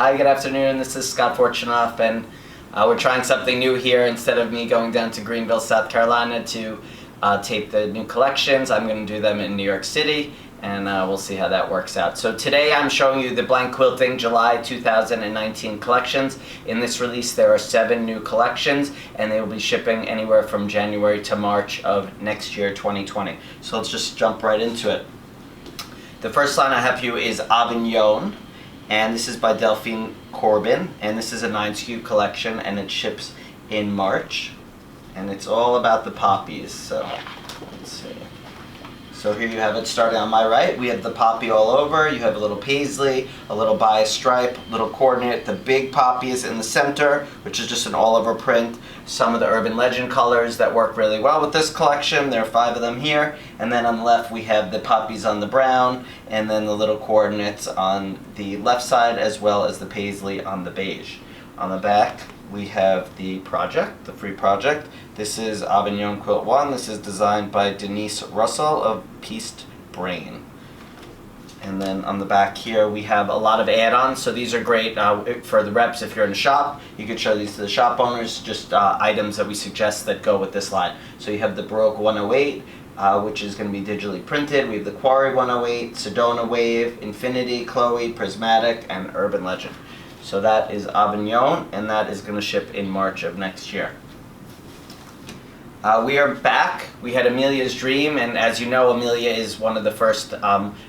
Hi, good afternoon. This is Scott Fortunoff, and we're trying something new here. Instead of me going down to Greenville, South Carolina to tape the new collections, I'm going to do them in New York City, and we'll see how that works out. So today I'm showing you the Blank Quilting July 2019 collections. In this release there are 7 new collections, and they will be shipping anywhere from January to March of next year, 2020. So let's just jump right into it. The first line I have for you is Banyan, and this is by Delphine Corbin, and this is a 9 SKU collection, and it ships in March, and it's all about the poppies. So let's see. So here you have it starting on my right. We have the poppy all over. You have a little paisley, a little bias stripe, little coordinate. The big poppy is in the center, which is just an all-over print. Some of the urban legend colors that work really well with this collection. There are 5 of them here. And then on the left we have the poppies on the brown, and then the little coordinates on the left side, as well as the paisley on the beige. On the back we have the project, the free project. This is Banyan Quilt 1. This is designed by Denise Russell of Pieced Brain. And then on the back here we have a lot of add-ons. So these are great for the reps. If you're in a shop, you could show these to the shop owners, just items that we suggest that go with this line. So you have the Baroque 108, which is going to be digitally printed. We have the Quarry 108, Sedona Wave, Infinity, Chloe, Prismatic, and Urban Legend. So that is Banyan, and that is going to ship in March of next year. We are back. We had Amelias Dream, and as you know, Amelia is one of the first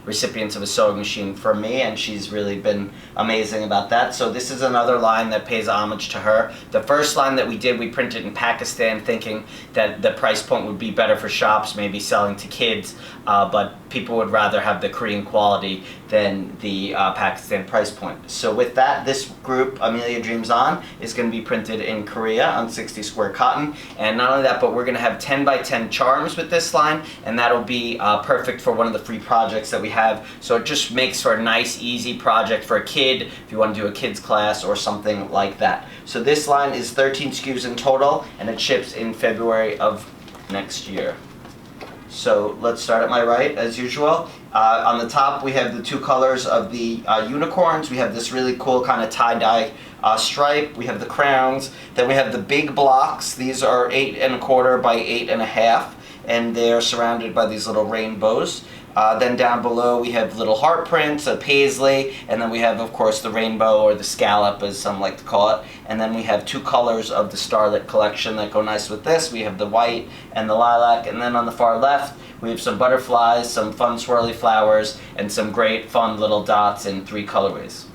recipients of a sewing machine from me, and she's really been amazing about that. So this is another line that pays homage to her. The first line that we did, we printed in Pakistan, thinking that the price point would be better for shops, maybe selling to kids, but people would rather have the Korean quality than the Pakistan price point. So with that, this group, Amelia Dreams On, is going to be printed in Korea on 60 square cotton. And not only that, but we're going to have 10 by 10 charms with this line, and that'll be perfect for one of the free projects that we have. So it just makes for a nice, easy project for a kid, if you want to do a kids class or something like that. So this line is 13 SKUs in total, and it ships in February of next year. So let's start at my right, as usual. On the top we have the 2 colors of the unicorns. We have this really cool kind of tie-dye stripe. We have the crowns. Then we have the big blocks. These are 8 1/4 by 8 1/2, and they're surrounded by these little rainbows. Then down below we have little heart prints, a paisley, and then we have, of course, the rainbow, or the scallop as some like to call it. And then we have 2 colors of the Starlit collection that go nice with this. We have the white and the lilac, and then on the far left we have some butterflies, some fun swirly flowers, and some great fun little dots in 3 colorways.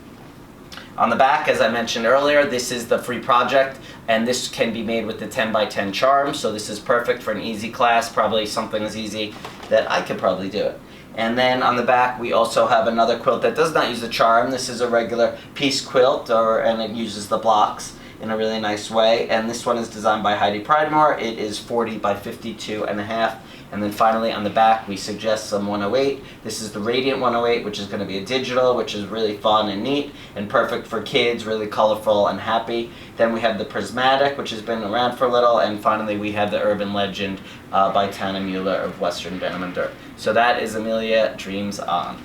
On the back, as I mentioned earlier, this is the free project, and this can be made with the 10 by 10 charm, so this is perfect for an easy class, probably something as easy that I could probably do it. And then on the back we also have another quilt that does not use the charm. This is a regular piece quilt, and it uses the blocks in a really nice way, and this one is designed by Heidi Pridemore. It is 40 by 52 1/2. And then finally on the back we suggest some 108. This is the Radiant 108, which is going to be a digital, which is really fun and neat and perfect for kids, really colorful and happy. Then we have the Prismatic, which has been around for a little, and finally we have the Urban Legend by Tana Mueller of Western Denim and Dirt. So that is Amelia Dreams On.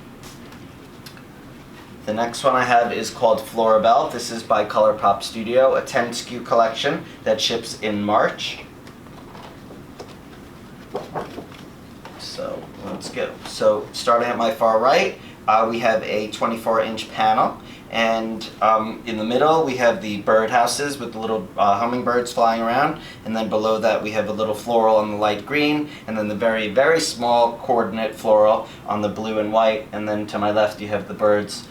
The next one I have is called Florabelle. This is by ColourPop Studio, a 10 SKU collection that ships in March. So let's go. So starting at my far right, we have a 24-inch panel, and in the middle we have the birdhouses with the little hummingbirds flying around, and then below that we have a little floral on the light green, and then the very, very small coordinate floral on the blue and white, and then to my left you have the birds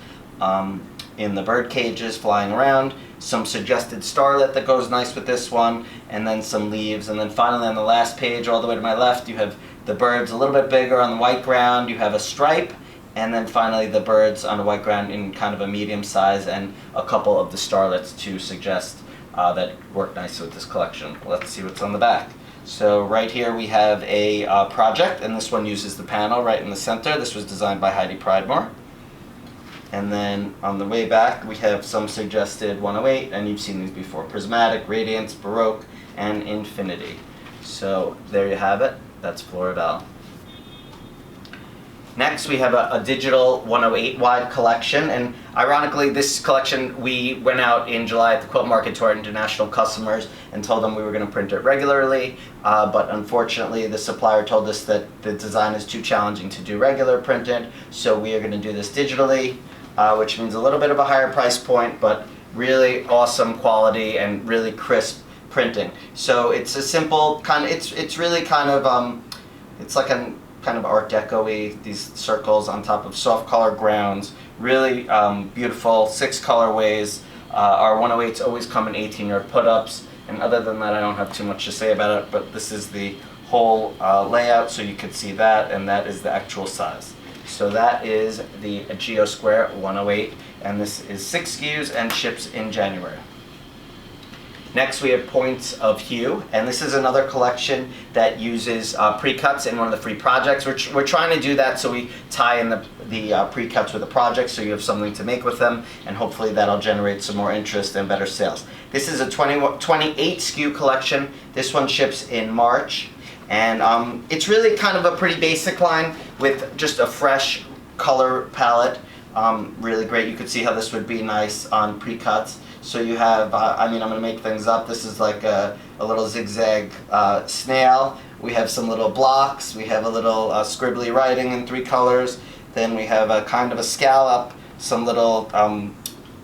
in the bird cages flying around, some suggested starlit that goes nice with this one, and then some leaves. And then finally on the last page, all the way to my left, you have the birds a little bit bigger on the white ground, you have a stripe, and then finally the birds on the white ground in kind of a medium size, and a couple of the starlets to suggest that work nice with this collection. Let's see what's on the back. So right here we have a project, and this one uses the panel right in the center. This was designed by Heidi Pridemore. And then on the way back we have some suggested 108, and you've seen these before: Prismatic, Radiance, Baroque, and Infinity. So there you have it. That's Florabelle. Next, we have a digital 108 wide collection, and ironically, this collection, we went out in July at the quilt market to our international customers and told them we were going to print it regularly, but unfortunately, the supplier told us that the design is too challenging to do regular printed, so we are going to do this digitally, which means a little bit of a higher price point, but really awesome quality and really crisp printing. So it's a simple kind of, it's really kind of, it's like a kind of Art Deco-y, these circles on top of soft color grounds, really beautiful, 6 colorways. Our 108s always come in 18-yard put-ups, and other than that I don't have too much to say about it, but this is the whole layout, so you could see that, and that is the actual size. So that is the Geosquare 108, and this is 6 SKUs and ships in January. Next, we have Points of Hue, and this is another collection that uses pre-cuts in one of the free projects. We're trying to do that so we tie in the pre-cuts with the project so you have something to make with them, and hopefully that'll generate some more interest and better sales. This is a 28 SKU collection. This one ships in March, and it's really kind of a pretty basic line with just a fresh color palette. Really great. You could see how this would be nice on pre-cuts. So you have, I mean, I'm going to make things up. This is like a little zigzag snail. We have some little blocks. We have a little scribbly writing in 3 colors. Then we have a kind of a scallop, some little,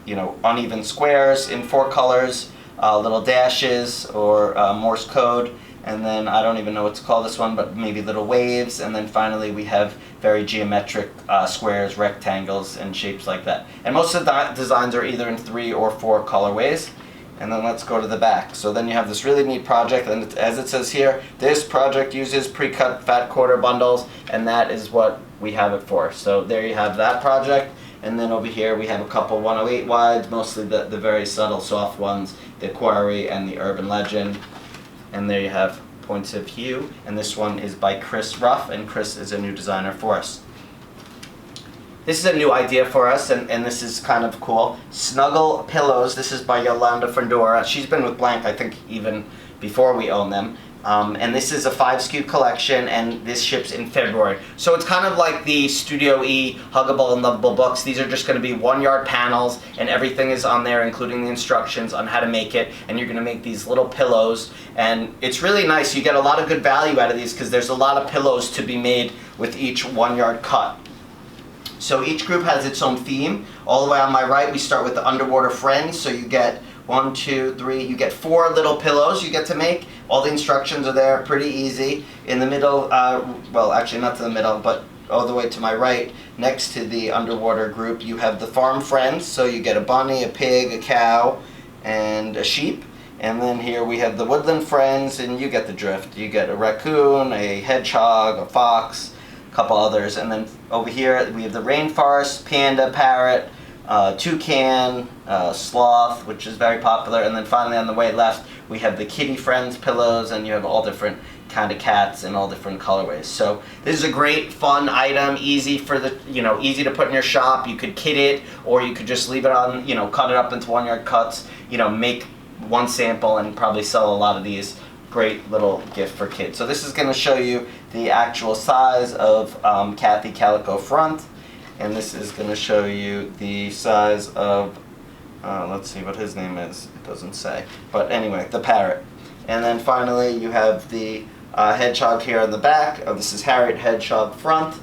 you know, uneven squares in 4 colors, little dashes or Morse code. And then I don't even know what to call this one, but maybe little waves. And then finally we have very geometric squares, rectangles, and shapes like that. And most of the designs are either in 3 or 4 colorways. And then let's go to the back. So then you have this really neat project, and as it says here, this project uses pre-cut fat quarter bundles, and that is what we have it for. So there you have that project. And then over here we have a couple 108 wides, mostly the very subtle soft ones, the Quarry and the Urban Legend. And there you have Points of Hue, and this one is by Chris Ruff, and Chris is a new designer for us. This is a new idea for us, and this is kind of cool. Snuggle Pillows, this is by Yolanda Fundora. She's been with Blank, I think, even before we own them. And this is a 5 SKU collection, and this ships in February. So it's kind of like the Studio E Huggable and Lovable books. These are just going to be 1-yard panels, and everything is on there, including the instructions on how to make it. And you're going to make these little pillows, and it's really nice. You get a lot of good value out of these because there's a lot of pillows to be made with each 1-yard cut. So each group has its own theme. All the way on my right, we start with the Underwater Friends. So you get 1, 2, 3, you get 4 little pillows you get to make. All the instructions are there, pretty easy. In the middle, well actually not to the middle, but all the way to my right, next to the underwater group, you have the Farm Friends. So you get a bunny, a pig, a cow, and a sheep. And then here we have the Woodland Friends, and you get the drift. You get a raccoon, a hedgehog, a fox, a couple others. And then over here we have the Rainforest, panda, parrot, toucan, sloth, which is very popular, and then finally on the way left we have the Kitty Friends pillows, and you have all different kind of cats in all different colorways. So this is a great fun item, easy for the, you know, easy to put in your shop. You could kit it, or you could just leave it on, you know, cut it up into 1-yard cuts, you know, make 1 sample and probably sell a lot of these. Great little gift for kids. So this is going to show you the actual size of Kathy Calico front. And this is going to show you the size of, let's see what his name is, it doesn't say. But anyway, the parrot. And then finally you have the hedgehog here on the back. Oh, this is Harriet Hedgehog front.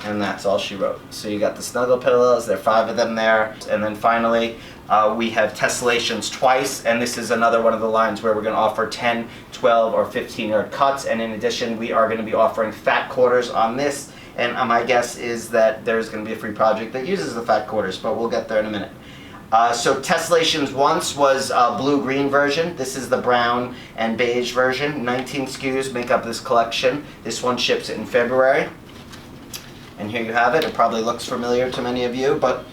And that's all she wrote. So you got the Snuggle Pillows, there are 5 of them there. And then finally we have tessellations twice, and this is another one of the lines where we're going to offer 10, 12, or 15-yard cuts. And in addition, we are going to be offering fat quarters on this. And my guess is that there's going to be a free project that uses the fat quarters, but we'll get there in a minute. So tessellations once was a blue-green version. This is the brown and beige version. 19 SKUs make up this collection. This one ships in February. And here you have it. It probably looks familiar to many of you, but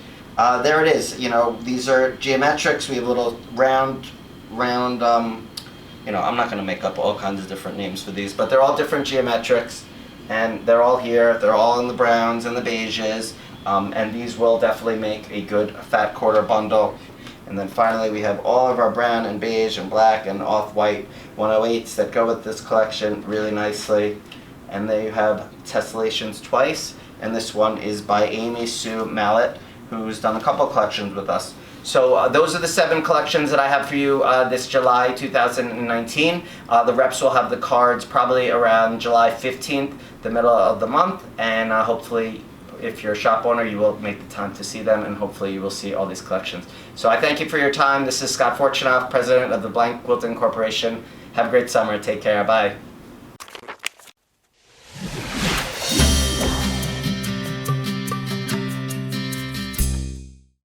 there it is. You know, these are geometrics. We have little round, you know, I'm not going to make up all kinds of different names for these, but they're all different geometrics. And they're all here, they're all in the browns and the beiges, and these will definitely make a good fat quarter bundle. And then finally we have all of our brown and beige and black and off-white 108s that go with this collection really nicely. And there you have tessellations twice. and this one is by Amy Sue Mallet, who's done a couple collections with us. So those are the 7 collections that I have for you this July 2019. The reps will have the cards probably around July 15th, the middle of the month, and hopefully if you're a shop owner, you will make the time to see them, and hopefully you will see all these collections. So I thank you for your time. This is Scott Fortunoff, president of the Blank Quilting Corporation. Have a great summer. Take care. Bye.